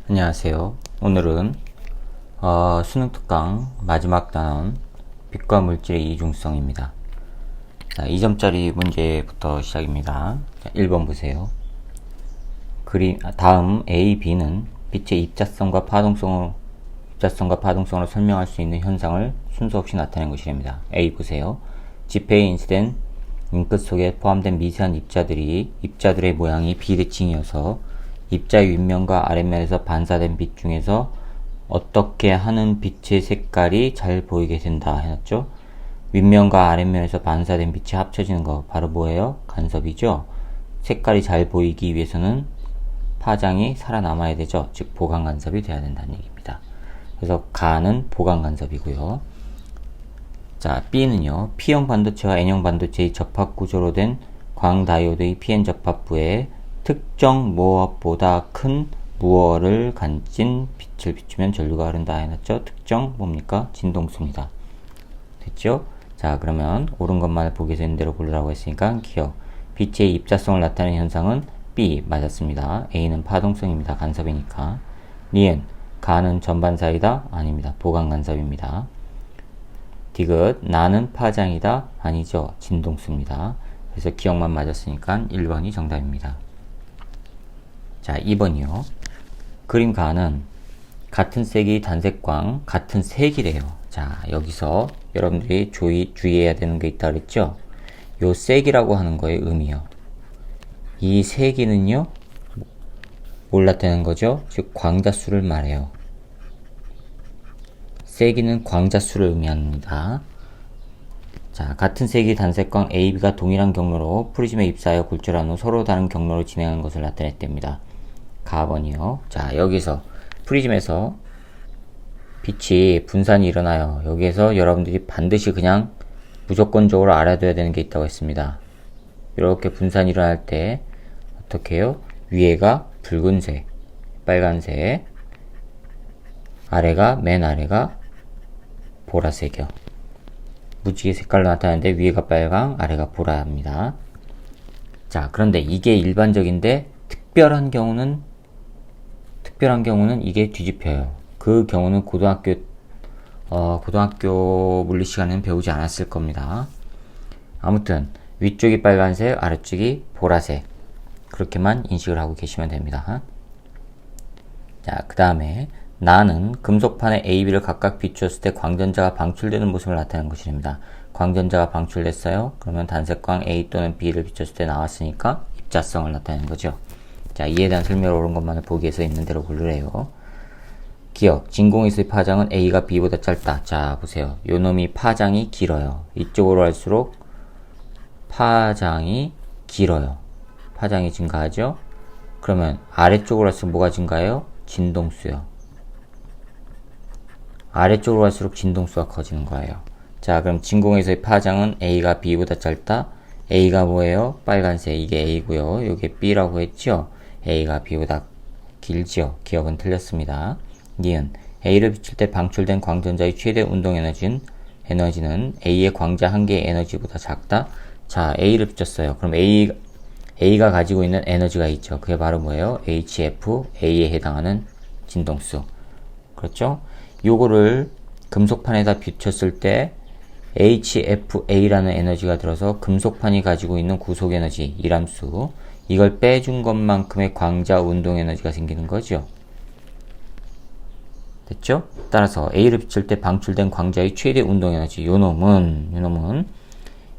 안녕하세요. 오늘은 수능 특강 마지막 단원 빛과 물질의 이중성입니다. 자, 2점짜리 문제부터 시작입니다. 자, 1번 보세요. 다음 A, B는 빛의 입자성과 파동성으로 설명할 수 있는 현상을 순서 없이 나타낸 것이랍니다. A 보세요. 지폐에 인쇄된 잉크 속에 포함된 미세한 입자들의 모양이 비대칭이어서 입자의 윗면과 아랫면에서 반사된 빛 중에서 어떻게 하는 빛의 색깔이 잘 보이게 된다 해놨죠. 윗면과 아랫면에서 반사된 빛이 합쳐지는 거 바로 뭐예요? 간섭이죠. 색깔이 잘 보이기 위해서는 파장이 살아남아야 되죠. 즉 보강 간섭이 돼야 된다는 얘기입니다. 그래서 가는 보강 간섭이고요. 자, B는요. P형 반도체와 N형 반도체의 접합 구조로 된 광다이오드의 PN 접합부에 특정 무엇보다 큰 무엇을 간진 빛을 비추면 전류가 흐른다 해놨죠. 특정 뭡니까? 진동수입니다. 됐죠? 자, 그러면 옳은 것만을 보기 위해서 있는 대로 고르라고 했으니까 기억. 빛의 입자성을 나타내는 현상은 B 맞았습니다. A는 파동성입니다. 간섭이니까. 니은 가는 전반사이다? 아닙니다. 보강 간섭입니다. 디귿 나는 파장이다? 아니죠. 진동수입니다. 그래서 기억만 맞았으니까 1번이 정답입니다. 자, 2번이요. 그림 가는 같은 색이 단색광, 같은 색이래요. 자, 여기서 여러분들이 주의해야 되는 게 있다 그랬죠? 요 색이라고 하는 거의 의미요. 이 색이는요, 뭘 나타내는 거죠? 즉, 광자수를 말해요. 색이는 광자수를 의미합니다. 자, 같은 색이 단색광 A, B가 동일한 경로로 프리즘에 입사하여 굴절한 후 서로 다른 경로로 진행하는 것을 나타냈답니다. 가번이요. 자, 여기서 프리즘에서 빛이 분산이 일어나요. 여기에서 여러분들이 반드시 그냥 무조건적으로 알아둬야 되는 게 있다고 했습니다. 이렇게 분산이 일어날 때 어떻게 해요? 위에가 붉은색, 빨간색, 맨 아래가 보라색이요. 무지개 색깔로 나타나는데 위에가 빨강, 아래가 보라입니다. 자, 그런데 이게 일반적인데 특별한 경우는 이게 뒤집혀요. 그 경우는 고등학교 물리 시간에는 배우지 않았을 겁니다. 아무튼 위쪽이 빨간색, 아래쪽이 보라색. 그렇게만 인식을 하고 계시면 됩니다. 자, 그 다음에 나는 금속판에 A, B를 각각 비추었을 때 광전자가 방출되는 모습을 나타내는 것입니다. 광전자가 방출됐어요. 그러면 단색광 A 또는 B를 비췄을 때 나왔으니까 입자성을 나타내는 거죠. 자, 이에 대한 설명을 옳은 것만을 보기 위해서 있는 대로 고르래요. 기억, 진공에서의 파장은 A가 B보다 짧다. 자, 보세요. 요 놈이 파장이 길어요. 이쪽으로 갈수록 파장이 길어요. 파장이 증가하죠? 그러면 아래쪽으로 갈수록 뭐가 증가해요? 진동수요. 아래쪽으로 갈수록 진동수가 커지는 거예요. 자, 그럼 진공에서의 파장은 A가 B보다 짧다. A가 뭐예요? 빨간색. 이게 A고요. 이게 B라고 했죠? A가 B보다 길죠? 기억은 틀렸습니다. 니은 A를 비출 때 방출된 광전자의 최대 운동 에너지는 A의 광자 한 개의 에너지보다 작다. 자, A를 비췄어요. 그럼 A가 가지고 있는 에너지가 있죠. 그게 바로 뭐예요? HF, A에 해당하는 진동수. 그렇죠? 요거를 금속판에다 비췄을 때 HFA라는 에너지가 들어서 금속판이 가지고 있는 구속 에너지, 이람수, 이걸 빼준 것만큼의 광자 운동 에너지가 생기는 거죠. 됐죠? 따라서 A를 비출 때 방출된 광자의 최대 운동 에너지, 요놈은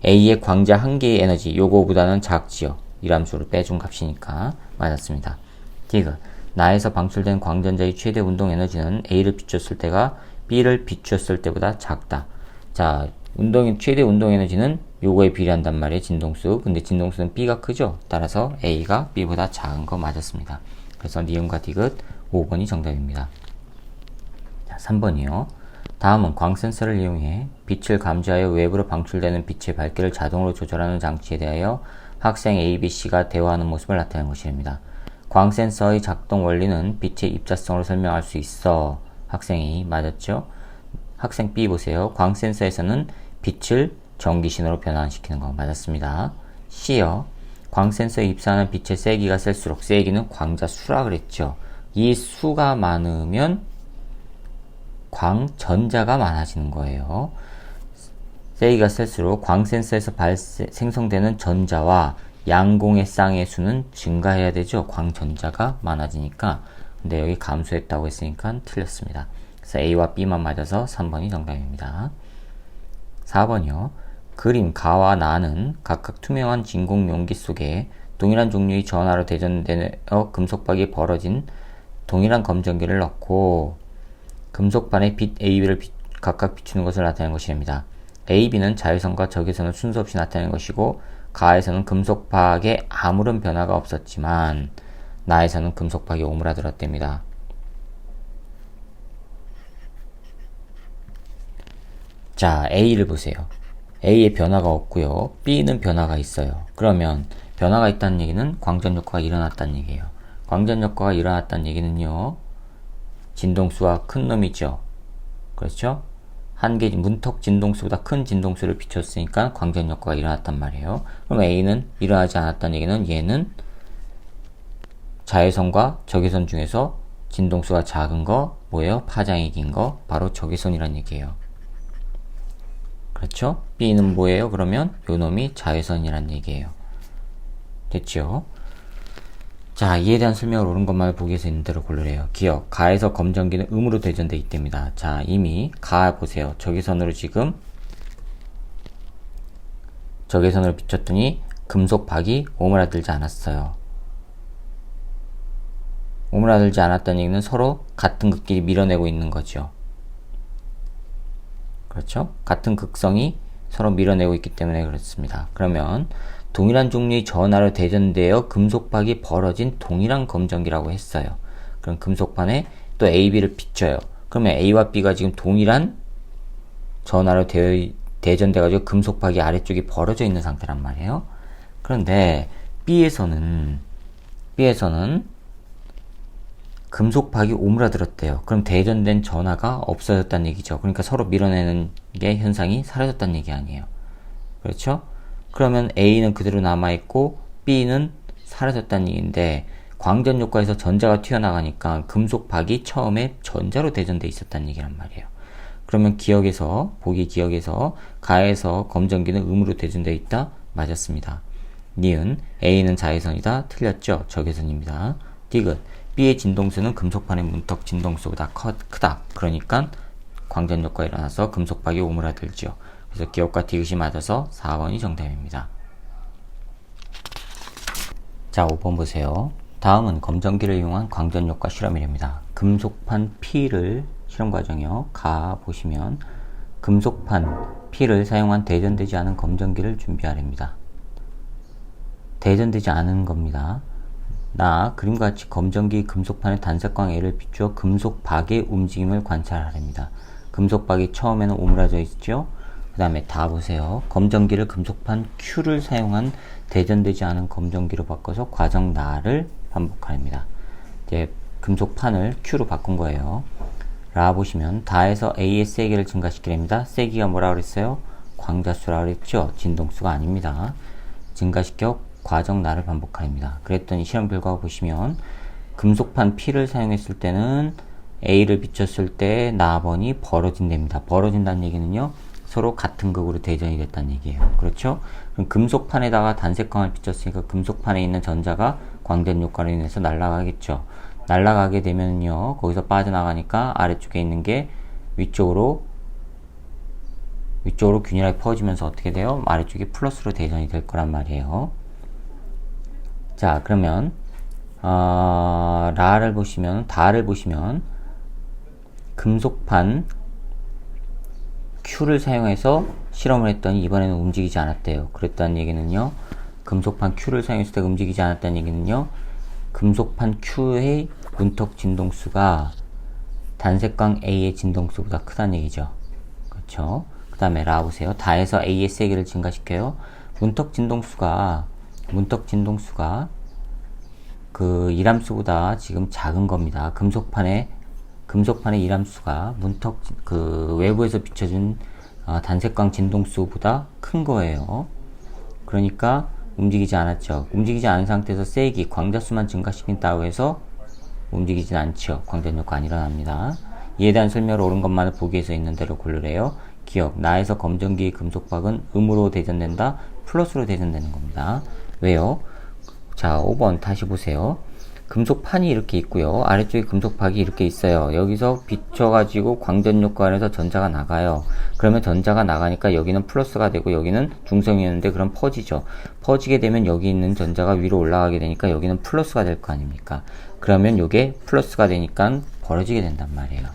A의 광자 한 개의 에너지, 요거보다는 작지요. 이람수를 빼준 값이니까 맞았습니다. 디귿 나에서 방출된 광전자의 최대 운동 에너지는 A를 비췄을 때가 B를 비췄을 때보다 작다. 자, 최대 운동 에너지는 요거에 비례한단 말이에요. 진동수. 근데 진동수는 B가 크죠? 따라서 A가 B보다 작은 거 맞았습니다. 그래서 니은과 디귿 5번이 정답입니다. 자, 3번이요. 다음은 광센서를 이용해 빛을 감지하여 외부로 방출되는 빛의 밝기를 자동으로 조절하는 장치에 대하여 학생 A, B, C가 대화하는 모습을 나타내는 것입니다. 광센서의 작동 원리는 빛의 입자성으로 설명할 수 있어. 학생 A 맞았죠? 학생 B 보세요. 광센서에서는 빛을 전기신호로 변환시키는 거 맞았습니다. C요. 광센서에 입사하는 빛의 세기가 셀수록 세기는 광자 수라 그랬죠. 이 수가 많으면 광전자가 많아지는 거예요. 세기가 셀수록 광센서에서 생성되는 전자와 양공의 쌍의 수는 증가해야 되죠. 광전자가 많아지니까. 근데 여기 감소했다고 했으니까 틀렸습니다. 그래서 A와 B만 맞아서 3번이 정답입니다. 4번이요. 그림 가와 나는 각각 투명한 진공 용기 속에 동일한 종류의 전하로 대전되어 금속박이 벌어진 동일한 검정기를 넣고 금속판에 빛 AB를 각각 비추는 것을 나타내는 것이랍니다. AB는 자외선과 적외선을 순서 없이 나타내는 것이고 가에서는 금속박에 아무런 변화가 없었지만 나에서는 금속박이 오므라들었답니다. 자, A를 보세요. A에 변화가 없고요. B는 변화가 있어요. 그러면 변화가 있다는 얘기는 광전 효과가 일어났다는 얘기예요. 광전 효과가 일어났다는 얘기는요. 진동수가 큰 놈이죠. 그렇죠? 한 개 문턱 진동수보다 큰 진동수를 비췄으니까 광전 효과가 일어났단 말이에요. 그럼 A는 일어나지 않았다는 얘기는 얘는 자외선과 적외선 중에서 진동수가 작은 거 뭐예요? 파장이 긴 거 바로 적외선이란 얘기예요. 그렇죠? B는 뭐예요? 그러면 요 놈이 자외선이란 얘기예요. 됐죠? 자, 이에 대한 설명을 옳은 것만을 보기 위해서 있는 대로 고르래요. 기억, 가에서 검정기는 음으로 대전되어 있답니다. 자, 이미 가 보세요. 적외선으로 지금 적외선으로 비췄더니 금속박이 오므라들지 않았어요. 오므라들지 않았다는 얘기는 서로 같은 극끼리 밀어내고 있는 거죠. 그렇죠? 같은 극성이 서로 밀어내고 있기 때문에 그렇습니다. 그러면 동일한 종류의 전하로 대전되어 금속박이 벌어진 동일한 검정기라고 했어요. 그럼 금속판에 또 AB를 비춰요. 그러면 A와 B가 지금 동일한 전하로 대전돼가지고 금속박이 아래쪽이 벌어져 있는 상태란 말이에요. 그런데 B에서는 금속박이 오므라들었대요. 그럼 대전된 전하가 없어졌다는 얘기죠. 그러니까 서로 밀어내는 게 현상이 사라졌다는 얘기 아니에요. 그렇죠? 그러면 A는 그대로 남아있고 B는 사라졌다는 얘기인데 광전 효과에서 전자가 튀어나가니까 금속박이 처음에 전자로 대전돼 있었다는 얘기란 말이에요. 그러면 보기 기억에서 가에서 검정기는 음으로 대전돼 있다? 맞았습니다. 니은 A는 자외선이다? 틀렸죠? 적외선입니다. 디귿 B의 진동수는 금속판의 문턱 진동수보다 크다. 그러니까 광전 효과가 일어나서 금속박이 오므라들죠. 그래서 기억과 디귿이 맞아서 4번이 정답입니다. 자, 5번 보세요. 다음은 검정기를 이용한 광전 효과 실험이랍니다. 금속판 P를 실험 과정이요. 가 보시면 금속판 P를 사용한 대전되지 않은 검정기를 준비하랍니다. 대전되지 않은 겁니다. 나 그림과 같이 검정기 금속판의 단색광 A를 비추어 금속박의 움직임을 관찰하랍니다. 금속박이 처음에는 오므라져 있죠. 그 다음에 다 보세요. 검정기를 금속판 Q를 사용한 대전되지 않은 검정기로 바꿔서 과정 나를 반복합니다. 이제 금속판을 Q로 바꾼 거예요. 라 보시면 다에서 A의 세기를 증가시키랍니다. 세기가 뭐라 그랬어요? 광자수라 그랬죠? 진동수가 아닙니다. 증가시켜 과정 나를 반복합니다. 그랬더니 실험 결과 보시면 금속판 P를 사용했을 때는 A를 비췄을 때 나번이 벌어진답니다. 벌어진다는 얘기는요. 서로 같은 극으로 대전이 됐다는 얘기예요. 그렇죠? 그럼 금속판에다가 단색광을 비췄으니까 금속판에 있는 전자가 광전 효과로 인해서 날아가겠죠. 날아가게 되면요. 거기서 빠져나가니까 아래쪽에 있는 게 위쪽으로 균일하게 퍼지면서 어떻게 돼요? 아래쪽이 플러스로 대전이 될 거란 말이에요. 자, 그러면 다를 보시면 금속판 Q를 사용해서 실험을 했더니 이번에는 움직이지 않았대요. 그랬다는 얘기는요. 금속판 Q를 사용했을 때 움직이지 않았다는 얘기는요. 금속판 Q의 문턱 진동수가 단색광 A의 진동수보다 크다는 얘기죠. 그렇죠? 그 다음에 라 보세요. 다에서 A의 세기를 증가시켜요. 문턱 진동수가 그 이람수보다 지금 작은 겁니다. 금속판의 이람수가 외부에서 비춰준 단색광 진동수보다 큰 거예요. 그러니까 움직이지 않았죠. 움직이지 않은 상태에서 세기, 광자수만 증가시킨다고 해서 움직이진 않죠. 광전효과 안 일어납니다. 이에 대한 설명을 옳은 것만을 보기에서 있는 대로 고르래요. 기억, 나에서 검정기의 금속박은 음으로 대전된다, 플러스로 대전되는 겁니다. 왜요? 자, 5번 다시 보세요. 금속판이 이렇게 있고요. 아래쪽에 금속박이 이렇게 있어요. 여기서 비춰가지고 광전효과 안에서 전자가 나가요. 그러면 전자가 나가니까 여기는 플러스가 되고 여기는 중성이었는데 그럼 퍼지죠. 퍼지게 되면 여기 있는 전자가 위로 올라가게 되니까 여기는 플러스가 될 거 아닙니까? 그러면 이게 플러스가 되니까 벌어지게 된단 말이에요.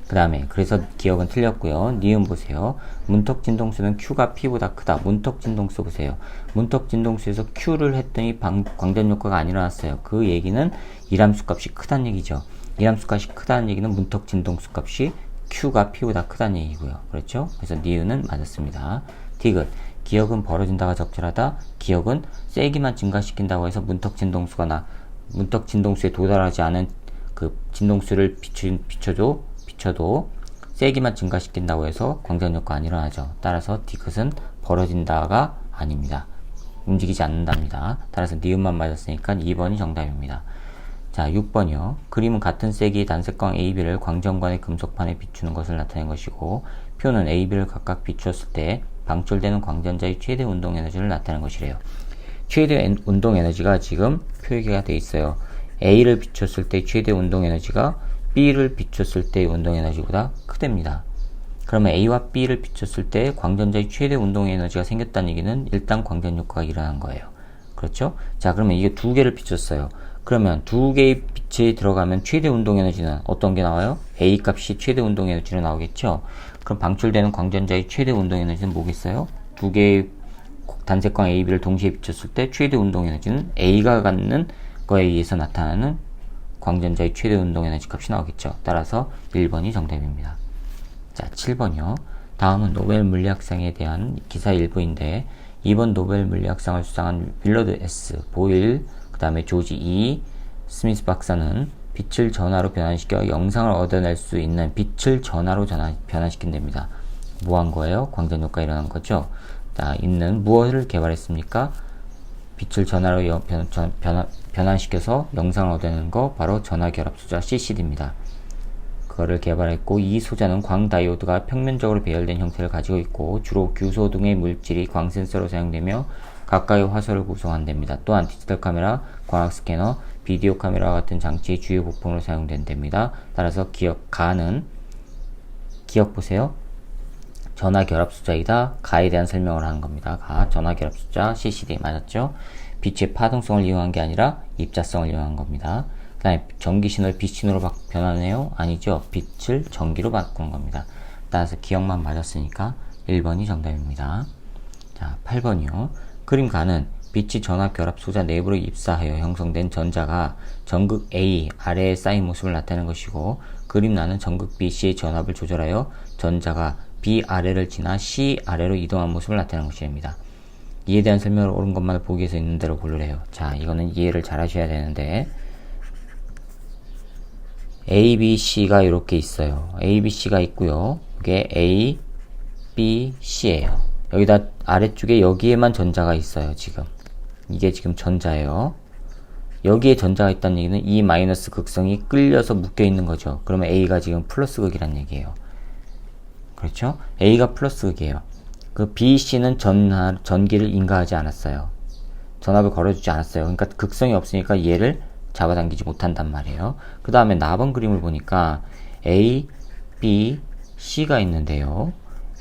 그 다음에 그래서 기억은 틀렸고요. 니은 보세요. 문턱 진동수는 Q가 P보다 크다. 문턱 진동수 보세요. 문턱 진동수에서 Q를 했더니 광전 효과가 안 일어났어요. 그 얘기는 이함수 값이 크다는 얘기죠. 이함수 값이 크다는 얘기는 문턱 진동수 값이 Q가 P보다 크다는 얘기고요. 그렇죠? 그래서 니은은 맞았습니다. 디귿, 기억은 벌어진다가 적절하다. 기억은 세기만 증가시킨다고 해서 문턱 진동수에 도달하지 않은 그 진동수를 비춰도 세기만 증가시킨다고 해서 광전효과 안 일어나죠. 따라서 디귿은 벌어진다가 아닙니다. 움직이지 않는답니다. 따라서 니은만 맞았으니까 2번이 정답입니다. 자, 6번이요. 그림은 같은 세기의 단색광 AB를 광전관의 금속판에 비추는 것을 나타낸 것이고, 표는 AB를 각각 비추었을 때 방출되는 광전자의 최대 운동 에너지를 나타낸 것이래요. 최대 운동 에너지가 지금 표기가 되어 있어요. A를 비췄을 때 최대 운동 에너지가 B를 비췄을 때의 운동 에너지보다 크답니다. 그러면 A와 B를 비췄을 때 광전자의 최대 운동 에너지가 생겼다는 얘기는 일단 광전 효과가 일어난 거예요. 그렇죠? 자, 그러면 이게 두 개를 비췄어요. 그러면 두 개의 빛이 들어가면 최대 운동 에너지는 어떤 게 나와요? A 값이 최대 운동 에너지로 나오겠죠? 그럼 방출되는 광전자의 최대 운동 에너지는 뭐겠어요? 두 개의 단색광 A, B를 동시에 비췄을 때 최대 운동 에너지는 A가 갖는 거에 의해서 나타나는 광전자의 최대 운동 에너지 값이 나오겠죠. 따라서 1번이 정답입니다. 자, 7번이요. 다음은 노벨 물리학상에 대한 기사 일부인데, 이번 노벨 물리학상을 수상한 윌러드 S. 보일, 그 다음에 조지 E. 스미스 박사는 빛을 전하로 변환시켜 영상을 얻어낼 수 있는 빛을 전하로 변환시킨답니다. 뭐 한 거예요? 광전효과 일어난 거죠. 자, 있는 무엇을 개발했습니까? 빛을 전하로 변환시켜서 영상을 얻어내는 거 바로 전하결합소자 CCD입니다. 그거를 개발했고, 이 소자는 광다이오드가 평면적으로 배열된 형태를 가지고 있고 주로 규소 등의 물질이 광센서로 사용되며 각각의 화소를 구성한답니다. 또한 디지털 카메라, 광학 스캐너, 비디오 카메라와 같은 장치의 주요 부품으로 사용된답니다. 따라서 가는 기억 보세요. 전하결합소자이다. 가에 대한 설명을 하는 겁니다. 가, 전하결합소자, CCD 맞았죠? 빛의 파동성을 이용한 게 아니라 입자성을 이용한 겁니다. 그 다음에 전기신호를 빛신호로 변하네요? 아니죠. 빛을 전기로 바꾸는 겁니다. 따라서 기억만 맞았으니까 1번이 정답입니다. 자, 8번이요. 그림 가는 빛이 전하결합소자 내부로 입사하여 형성된 전자가 전극 A 아래에 쌓인 모습을 나타내는 것이고, 그림 나는 전극 B, C의 전압을 조절하여 전자가 B 아래를 지나 C 아래로 이동한 모습을 나타내는 것입니다. 이에 대한 설명을 옳은 것만을 보기에서 있는 대로 고르래요. 자, 이거는 이해를 잘 하셔야 되는데, A, B, C가 이렇게 있어요. A, B, C가 있고요. 이게 A, B, C예요. 여기다 아래쪽에 여기에만 전자가 있어요. 지금 이게 지금 전자예요. 여기에 전자가 있다는 얘기는 이 마이너스 극성이 끌려서 묶여 있는 거죠. 그러면 A가 지금 플러스 극이란 얘기예요. 그렇죠? A가 플러스 극이에요. 그 B, C는 전기를 인가하지 않았어요. 전압을 걸어주지 않았어요. 그러니까 극성이 없으니까 얘를 잡아당기지 못한단 말이에요. 그 다음에 나번 그림을 보니까 A, B, C가 있는데요.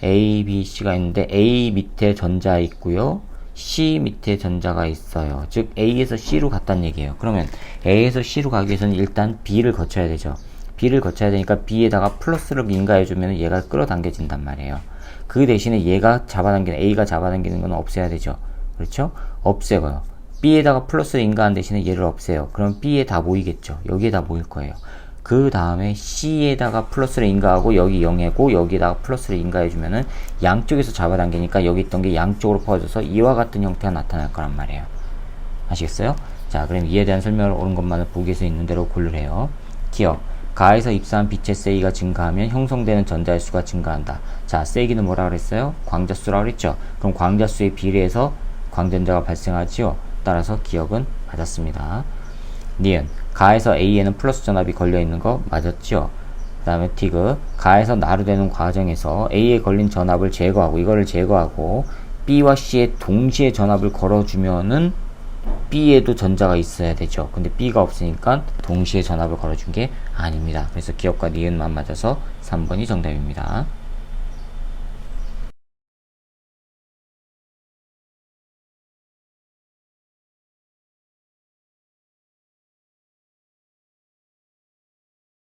A, B, C가 있는데 A 밑에 전자 있고요. C 밑에 전자가 있어요. 즉 A에서 C로 갔다는 얘기예요. 그러면 A에서 C로 가기 위해서는 일단 B를 거쳐야 되죠. B를 거쳐야 되니까 B에다가 플러스를 인가해주면 얘가 끌어당겨진단 말이에요. 그 대신에 A가 잡아당기는 건 없애야 되죠. 그렇죠? 없애고요. B에다가 플러스를 인가한 대신에 얘를 없애요. 그럼 B에 다 모이겠죠. 여기에 다 모일 거예요. 그 다음에 C에다가 플러스를 인가하고 여기 0이고 여기에다가 플러스를 인가해주면은 양쪽에서 잡아당기니까 여기 있던 게 양쪽으로 퍼져서 이와 같은 형태가 나타날 거란 말이에요. 아시겠어요? 자, 그럼 이에 대한 설명을 옳은 것만을 보기에서 있는 대로 고르래요. 기억. 가에서 입사한 빛의 세기가 증가하면 형성되는 전자의 수가 증가한다. 자, 세기는 뭐라 그랬어요? 광자수라고 그랬죠? 그럼 광자수에 비례해서 광전자가 발생하지요. 따라서 기억은 맞았습니다. 니은 가에서 A에는 플러스 전압이 걸려 있는 거 맞았죠? 그 다음에 티그 가에서 나루되는 과정에서 A에 걸린 전압을 제거하고 이거를 제거하고 B와 C에 동시에 전압을 걸어주면은 B에도 전자가 있어야 되죠. 근데 B가 없으니까 동시에 전압을 걸어준 게 아닙니다. 그래서 기억과 니은만 맞아서 3번이 정답입니다.